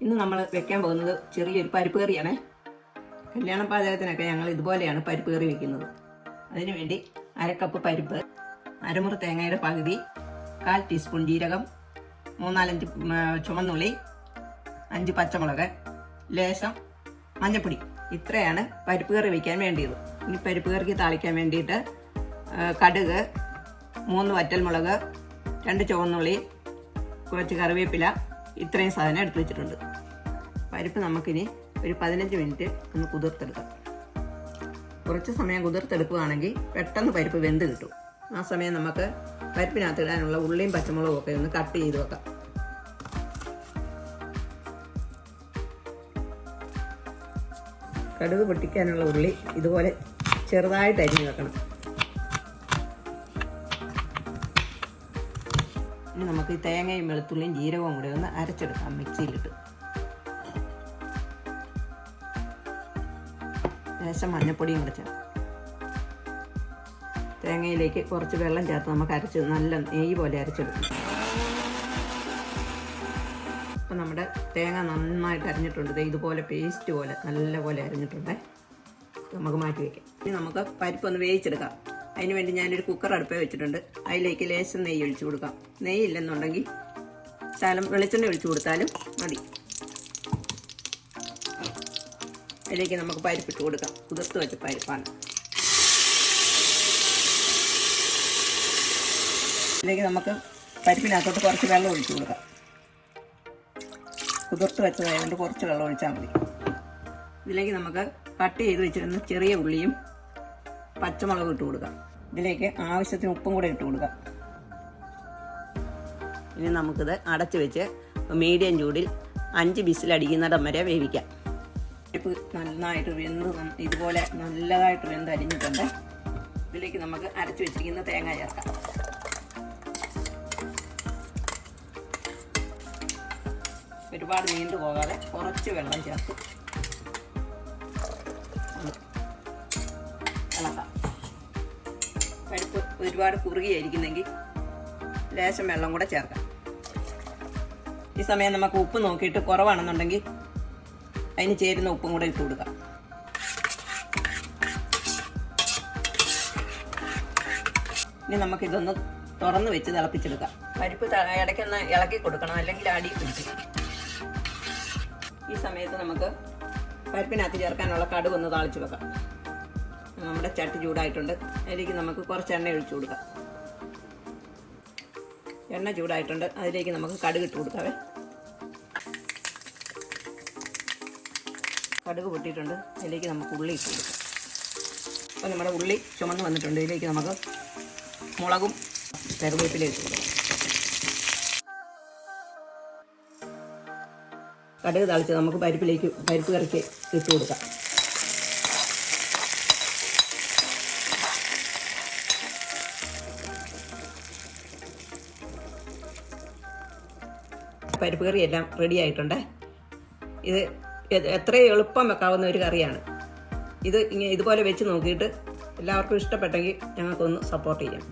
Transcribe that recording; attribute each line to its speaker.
Speaker 1: ഇന്ന് നമ്മൾ വെക്കാൻ പോകുന്നത് ചെറിയൊരു പരിപ്പ് കറിയാണ്. കല്യാണ പാചകത്തിനൊക്കെ ഞങ്ങൾ ഇതുപോലെയാണ് പരിപ്പ് കറി വെക്കുന്നത്. അതിനുവേണ്ടി 1/2 കപ്പ് പരിപ്പ്, അരമുറി തേങ്ങയുടെ പകുതി, 1/4 ടീസ്പൂൺ ജീരകം, 3-4 ചുവന്നുള്ളി, 5 പച്ചമുളക്, ലേശം മഞ്ഞൾപ്പൊടി. ഇത്രയാണ് പരിപ്പ് കറി വയ്ക്കാൻ വേണ്ടിയത്. ഇനി പരിപ്പ് കറിക്ക് താളിക്കാൻ വേണ്ടിയിട്ട് കടുക്, 3 വറ്റൽമുളക്, 2 ചുവന്നുള്ളി, കുറച്ച് കറിവേപ്പില, ഇത്രയും സാധനം എടുത്തു വെച്ചിട്ടുണ്ട്. പരിപ്പ് നമുക്കിനി ഒരു 15 മിനിറ്റ് ഒന്ന് കുതിർത്തെടുക്കാം. കുറച്ച് സമയം കുതിർത്തെടുക്കുകയാണെങ്കിൽ പെട്ടെന്ന് പരിപ്പ് വെന്ത് കിട്ടും. ആ സമയം നമുക്ക് പരിപ്പിനകത്ത് ഇടാനുള്ള ഉള്ളിയും പച്ചമുളകും ഒക്കെ ഒന്ന് കട്ട് ചെയ്ത് വെക്കാം. കടുക് പൊട്ടിക്കാനുള്ള ഉള്ളി ഇതുപോലെ ചെറുതായിട്ട് അരിഞ്ഞ് വെക്കണം. ഇനി നമുക്ക് ഈ തേങ്ങയും വെളുത്തുള്ളിയും ജീരകവും കൂടി ഒന്ന് അരച്ചെടുക്കാം മിക്സിയിലിട്ട്. ലേശം മഞ്ഞപ്പൊടിയും കൂടെ ചേർക്കാം. തേങ്ങയിലേക്ക് കുറച്ച് വെള്ളം ചേർത്ത് നമുക്ക് അരച്ച് നല്ല നെയ്യ് പോലെ അരച്ചെടുക്കാം. അപ്പം നമ്മുടെ തേങ്ങ നന്നായിട്ട് അരിഞ്ഞിട്ടുണ്ട്. ഇതുപോലെ പേസ്റ്റ് പോലെ നല്ല പോലെ അരിഞ്ഞിട്ടുണ്ട്. നമുക്ക് മാറ്റി വയ്ക്കാം. ഇനി നമുക്ക് പരിപ്പൊന്ന് വേവിച്ചെടുക്കാം. അതിന് വേണ്ടി ഞാനൊരു കുക്കർ അടുപ്പേ വെച്ചിട്ടുണ്ട്. അതിലേക്ക് ലേശം നെയ്യ് ഒഴിച്ചു കൊടുക്കാം. നെയ്യ് ഇല്ലെന്നുണ്ടെങ്കിൽ വെളിച്ചെണ്ണ ഒഴിച്ചു കൊടുത്താലും മതി. അതിലേക്ക് നമുക്ക് പരിപ്പിട്ട് കൊടുക്കാം. കുതിർത്ത് വെച്ച പരിപ്പാണ്. ഇതിലേക്ക് നമുക്ക് പരിപ്പിനകത്തോട്ട് കുറച്ച് വെള്ളം ഒഴിച്ചു കൊടുക്കാം. കുതിർത്ത് വെച്ചതായതുകൊണ്ട് കുറച്ച് വെള്ളം ഒഴിച്ചാൽ മതി. ഇതിലേക്ക് നമുക്ക് കട്ട് ചെയ്ത് വെച്ചിരുന്ന ചെറിയ ഉള്ളിയും പച്ചമുളകും ഇട്ട് കൊടുക്കാം. ഇതിലേക്ക് ആവശ്യത്തിന് ഉപ്പും കൂടെ ഇട്ട് കൊടുക്കാം. ഇനി നമുക്കിത് അടച്ച് വെച്ച് മീഡിയം ചൂടിൽ 5 വിസിലടിക്കുന്നിടം വരെ വേവിക്കാം. പരിപ്പ് നന്നായിട്ട് ഇതുപോലെ നല്ലതായിട്ട് വെന്ത് അരിഞ്ഞിട്ടുണ്ട്. ഇതിലേക്ക് നമുക്ക് അരച്ച് വെച്ചിരിക്കുന്ന തേങ്ങ ചേർക്കാം. ഒരുപാട് നീണ്ടു പോകാതെ കുറച്ച് വെള്ളം ചേർത്ത് ഇളക്കാം. പരിപ്പ് ഒരുപാട് കുറുകിയായിരിക്കുന്നെങ്കിൽ ലേശം വെള്ളം കൂടെ ചേർക്കാം. ഈ സമയം നമുക്ക് ഉപ്പ് നോക്കിയിട്ട് കുറവാണെന്നുണ്ടെങ്കിൽ അതിന് ചേരുന്ന ഉപ്പും കൂടെ ഇട്ട് കൊടുക്കാം. ഇനി നമുക്കിതൊന്ന് തുറന്ന് വെച്ച് തിളപ്പിച്ചെടുക്കാം. പരിപ്പ് ഇടയ്ക്കൊന്ന് ഇളക്കി കൊടുക്കണം, അല്ലെങ്കിൽ അടി പിടിക്കും. ഈ സമയത്ത് നമുക്ക് പരിപ്പിനകത്ത് ചേർക്കാനുള്ള കടുക് ഒന്ന് താളിച്ച് വെക്കാം. നമ്മുടെ ചട്ടി ചൂടായിട്ടുണ്ട്. അതിലേക്ക് നമുക്ക് കുറച്ച് എണ്ണ ഒഴിച്ചു കൊടുക്കാം. എണ്ണ ചൂടായിട്ടുണ്ട്. അതിലേക്ക് നമുക്ക് കടുക് ഇട്ട് കൊടുക്കാവേ. കടുക് പൊട്ടിയിട്ടുണ്ട്. അതിലേക്ക് നമുക്ക് ഉള്ളി ഇട്ട് കൊടുക്കാം. അപ്പോൾ നമ്മുടെ ഉള്ളി ചുമന്ന് വന്നിട്ടുണ്ട്. ഇതിലേക്ക് നമുക്ക് മുളകും കറിവേപ്പിലയും ഇട്ട് കൊടുക്കാം. കടുക് തളിച്ച് നമുക്ക് പരിപ്പ് കറിക്ക് ഇട്ട് കൊടുക്കാം. പരിപ്പ് കറി എല്ലാം റെഡി ആയിട്ടുണ്ട്. ഇത് എത്ര എളുപ്പം വെക്കാവുന്ന ഒരു കറിയാണ്. ഇതുപോലെ വെച്ച് നോക്കിയിട്ട് എല്ലാവർക്കും ഇഷ്ടപ്പെട്ടെങ്കിൽ ഞങ്ങൾക്കൊന്ന് സപ്പോർട്ട് ചെയ്യാം.